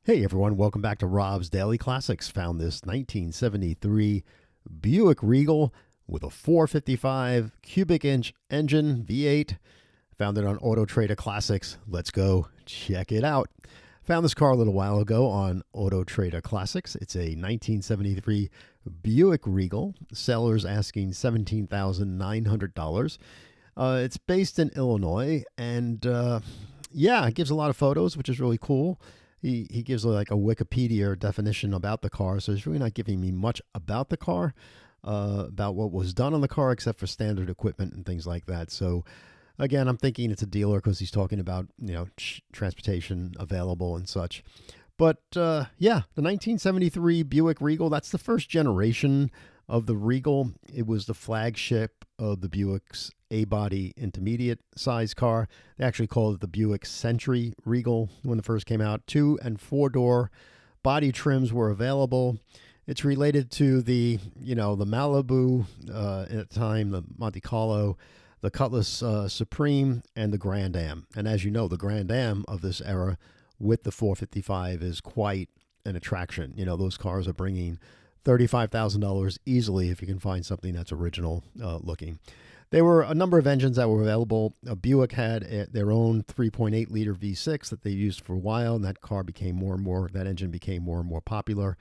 Hey everyone, welcome back to Rob's Daily Classics. Found this 1973 Buick Regal with a 455 cubic inch engine V8. Found it on Auto Trader Classics. Let's go check it out. Found this car a little while ago on Auto Trader Classics. It's a 1973 Buick Regal. Seller's asking $17,900. It's based in Illinois, and it gives a lot of photos, which is really cool. He gives like a Wikipedia definition about the car, so he's really not giving me much about the car, about what was done on the car, except for standard equipment and things like that. So, again, I'm thinking it's a dealer because he's talking about transportation available and such. But the 1973 Buick Regal, that's the first generation of the Regal. It was the flagship of the Buick's A-body intermediate size car. They actually called it the Buick Century Regal when it first came out. 2- and 4-door body trims were available. It's related to the Malibu at the time, the Monte Carlo, the Cutlass Supreme, and the Grand Am. And as you know, the Grand Am of this era with the 455 is quite an attraction. Those cars are bringing $35,000 easily if you can find something that's original looking. There were a number of engines that were available. Buick had their own 3.8 liter V6 that they used for a while, and that engine became more and more popular.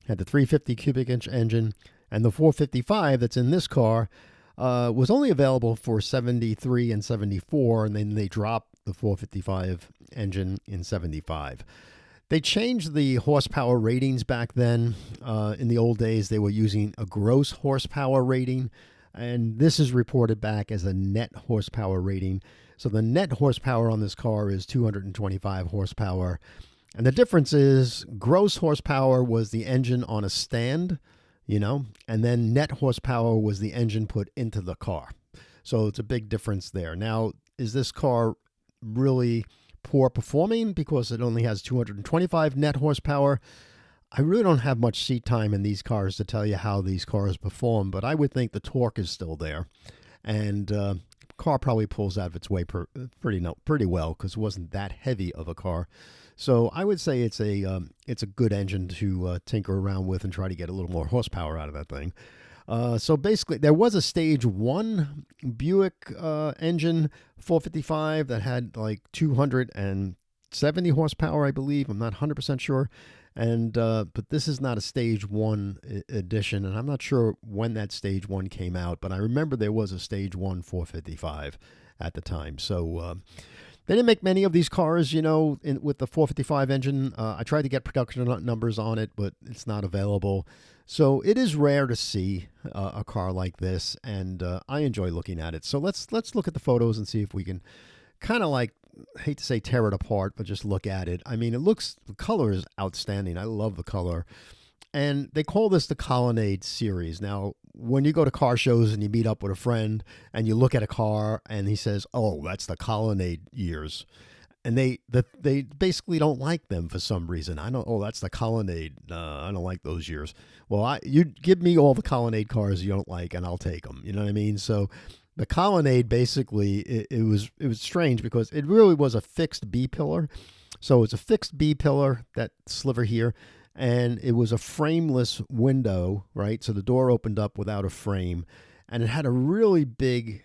Had the 350 cubic inch engine, and the 455 that's in this car was only available for 73 and 74, and then they dropped the 455 engine in 75. They changed the horsepower ratings back then. In the old days, they were using a gross horsepower rating, and this is reported back as a net horsepower rating. So the net horsepower on this car is 225 horsepower. And the difference is gross horsepower was the engine on a stand, and then net horsepower was the engine put into the car. So it's a big difference there. Now, is this car really poor performing because it only has 225 net horsepower? I really don't have much seat time in these cars to tell you how these cars perform, but I would think the torque is still there, and car probably pulls out of its way pretty well because it wasn't that heavy of a car. So I would say it's a good engine to tinker around with and try to get a little more horsepower out of that thing. So basically, there was a stage 1 Buick engine 455 that had like 270 horsepower, I believe. I'm not 100% sure. And but this is not a stage 1 edition, and I'm not sure when that stage 1 came out, but I remember there was a stage 1 455 at the time. So they didn't make many of these cars, with the 455 engine. I tried to get production numbers on it, but it's not available. So it is rare to see a car like this, and I enjoy looking at it. So let's look at the photos and see if we can kind of hate to say tear it apart, but just look at it. I mean, the color is outstanding. I love the color. And they call this the Colonnade series. Now, when you go to car shows and you meet up with a friend and you look at a car and he says, "Oh, that's the Colonnade years," and they basically don't like them for some reason. That's the Colonnade. I don't like those years. Well, you give me all the Colonnade cars you don't like, and I'll take them. You know what I mean? So the Colonnade basically it was strange because it really was a fixed B pillar. So it's a fixed B pillar, that sliver here. And it was a frameless window, right? So the door opened up without a frame, and it had a really big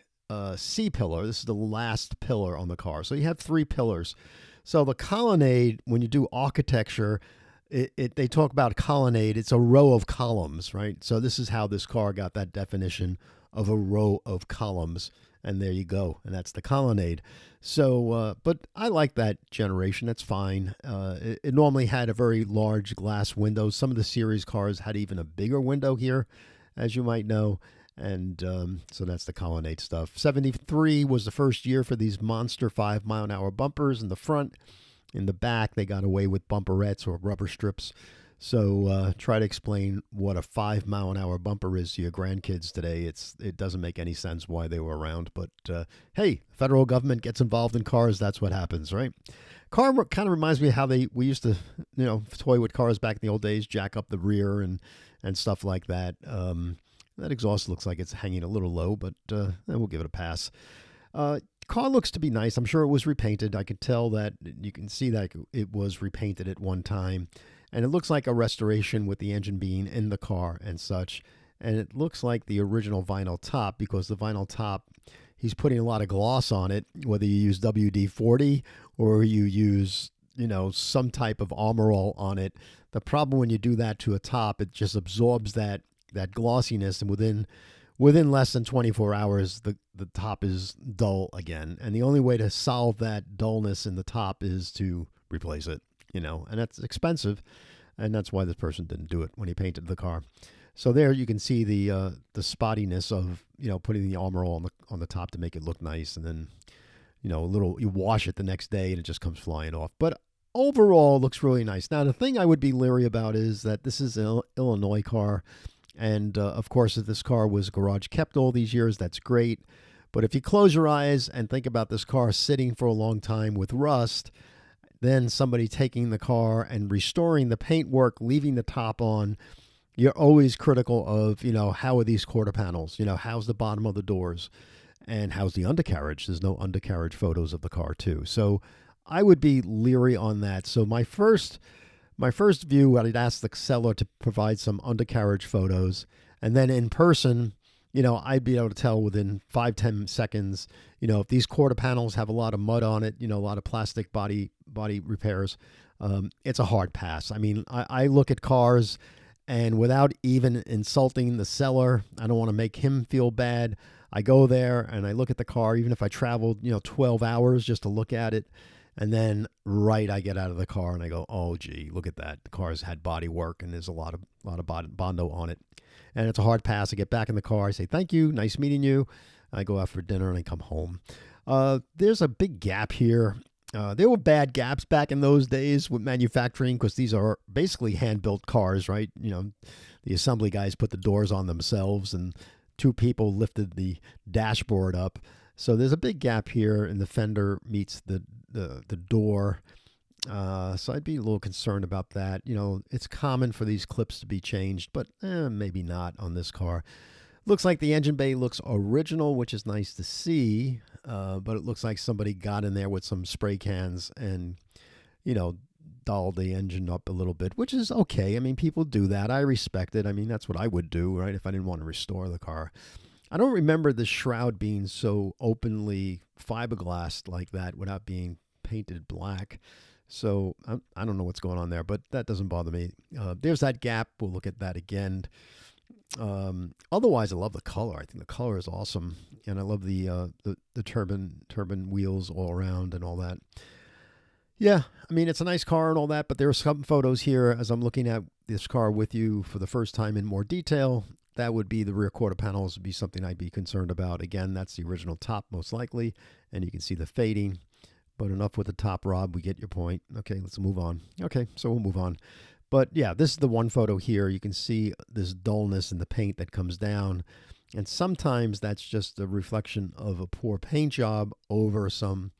C pillar. This is the last pillar on the car. So you have 3 pillars. So the Colonnade, when you do architecture, they talk about colonnade. It's a row of columns, right? So this is how this car got that definition of a row of columns. And there you go. And that's the Colonnade. So, but I like that generation. That's fine. It normally had a very large glass window. Some of the series cars had even a bigger window here, as you might know. And so that's the Colonnade stuff. 73 was the first year for these monster 5-mile-an-hour bumpers in the front. In the back, they got away with bumperettes or rubber strips. So try to explain what a 5-mile-an-hour bumper is to your grandkids today. It doesn't make any sense why they were around. But hey, federal government gets involved in cars. That's what happens, right? Car kind of reminds me of how we used to toy with cars back in the old days, jack up the rear and stuff like that. That exhaust looks like it's hanging a little low, but we'll give it a pass. car looks to be nice. I'm sure it was repainted. I could tell that. You can see that it was repainted at one time. And it looks like a restoration with the engine being in the car and such. And it looks like the original vinyl top, because the vinyl top, he's putting a lot of gloss on it, whether you use WD-40 or you use, some type of Armor All on it. The problem when you do that to a top, it just absorbs that glossiness, and within less than 24 hours, the top is dull again. And the only way to solve that dullness in the top is to replace it, and that's expensive. And that's why this person didn't do it when he painted the car. So there you can see the spottiness of, putting the Armor All on the top to make it look nice. And then, you wash it the next day and it just comes flying off. But overall, it looks really nice. Now, the thing I would be leery about is that this is an Illinois car. And, of course, if this car was garage kept all these years, that's great. But if you close your eyes and think about this car sitting for a long time with rust, then somebody taking the car and restoring the paintwork, leaving the top on, you're always critical of, how are these quarter panels? How's the bottom of the doors? And how's the undercarriage? There's no undercarriage photos of the car, too. So I would be leery on that. So my first view, I'd ask the seller to provide some undercarriage photos. And then in person, I'd be able to tell within 5-10 seconds, if these quarter panels have a lot of mud on it, a lot of plastic body repairs, it's a hard pass. I mean, I look at cars, and without even insulting the seller, I don't want to make him feel bad. I go there and I look at the car, even if I traveled, 12 hours just to look at it. And then I get out of the car and I go, oh, gee, look at that. The car's had body work and there's a lot of Bondo on it. And it's a hard pass. I get back in the car. I say, thank you. Nice meeting you. I go out for dinner and I come home. There's a big gap here. There were bad gaps back in those days with manufacturing, because these are basically hand-built cars, right? The assembly guys put the doors on themselves and two people lifted the dashboard up. So there's a big gap here, and the fender meets the door. So I'd be a little concerned about that. It's common for these clips to be changed, but maybe not on this car. Looks like the engine bay looks original, which is nice to see, but it looks like somebody got in there with some spray cans and, dolled the engine up a little bit, which is okay. I mean, people do that. I respect it. I mean, that's what I would do, right, if I didn't want to restore the car. I don't remember the shroud being so openly fiberglassed like that without being painted black. So I don't know what's going on there, but that doesn't bother me. There's that gap. We'll look at that again. Otherwise, I love the color. I think the color is awesome, and I love the turbine wheels all around and all that. Yeah, I mean, it's a nice car and all that, but there are some photos here as I'm looking at this car with you for the first time in more detail. That would be the rear quarter panels would be something I'd be concerned about. Again, that's the original top most likely, and you can see the fading. But enough with the top, Rob. We get your point. Okay, let's move on. Okay, so we'll move on. But yeah, this is the one photo here. You can see this dullness in the paint that comes down. And sometimes that's just a reflection of a poor paint job over some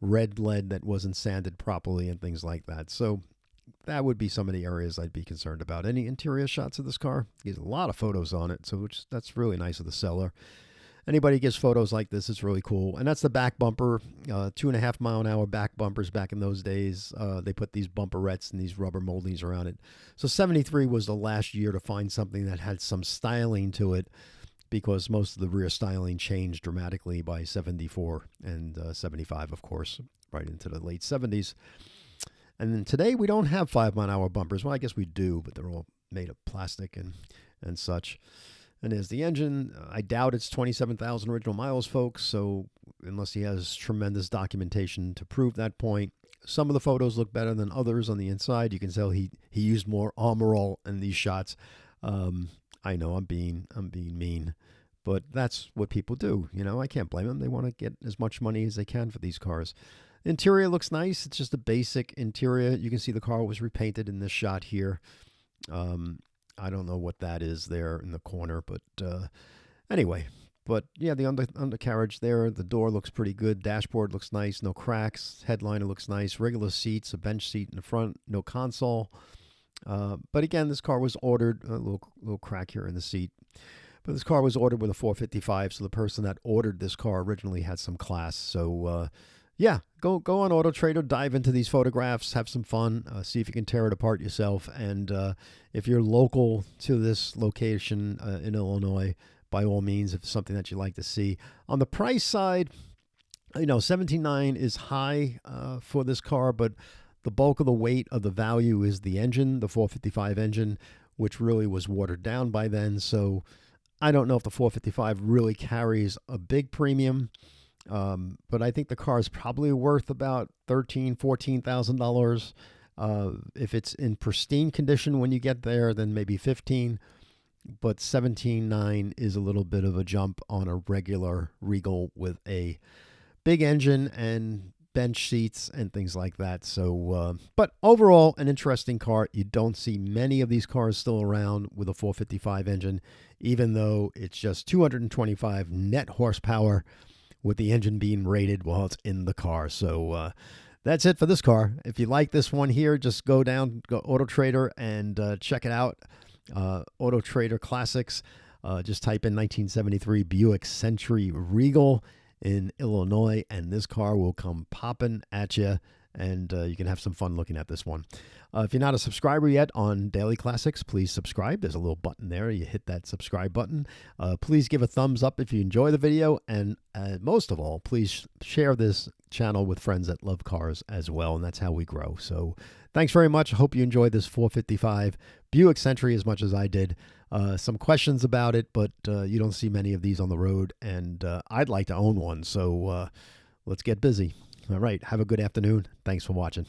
red lead that wasn't sanded properly and things like that. So that would be some of the areas I'd be concerned about. Any interior shots of this car? There's a lot of photos on it, so that's really nice of the seller. Anybody gives photos like this, it's really cool. And that's the back bumper, 2.5 mile an hour back bumpers back in those days. They put these bumperettes and these rubber moldings around it. So 73 was the last year to find something that had some styling to it, because most of the rear styling changed dramatically by 74 and 75, of course, right into the late 70s. And then today we don't have 5 mile an hour bumpers. Well, I guess we do, but they're all made of plastic and such. And there's the engine. I doubt it's 27,000 original miles, folks. So unless he has tremendous documentation to prove that point, some of the photos look better than others on the inside. You can tell he used more Armor All in these shots. I know I'm being mean, but that's what people do. I can't blame them. They want to get as much money as they can for these cars. Interior looks nice. It's just a basic interior. You can see the car was repainted in this shot here. I don't know what that is there in the corner, but anyway. But yeah, the undercarriage there, the door looks pretty good. Dashboard looks nice, no cracks. Headliner looks nice. Regular seats, a bench seat in the front, no console. But again, this car was ordered. A little crack here in the seat. But this car was ordered with a 455, so the person that ordered this car originally had some class. So yeah, go on Auto Trader, dive into these photographs, have some fun, see if you can tear it apart yourself. And if you're local to this location in Illinois, by all means, if it's something that you like to see. On the price side, 17.9 is high for this car, but the bulk of the weight of the value is the engine, the 455 engine, which really was watered down by then. So I don't know if the 455 really carries a big premium, but I think the car is probably worth about $13,000-$14,000. If it's in pristine condition when you get there, then maybe 15. But 17.9 is a little bit of a jump on a regular Regal with a big engine and bench seats and things like that. So, but overall, an interesting car. You don't see many of these cars still around with a 455 engine, even though it's just 225 net horsepower with the engine being rated while it's in the car. So that's it for this car. If you like this one here, just go Auto Trader and check it out. Auto Trader Classics. Just type in 1973 Buick Century Regal in Illinois, and this car will come popping at you, and you can have some fun looking at this one. If you're not a subscriber yet on Daily Classics, please subscribe. There's a little button there. You hit that subscribe button. Please give a thumbs up if you enjoy the video, and most of all, please share this channel with friends that love cars as well, and that's how we grow. So thanks very much. I hope you enjoyed this 455 Buick Century as much as I did. Some questions about it, but you don't see many of these on the road, and I'd like to own one, so let's get busy. All right, have a good afternoon. Thanks for watching.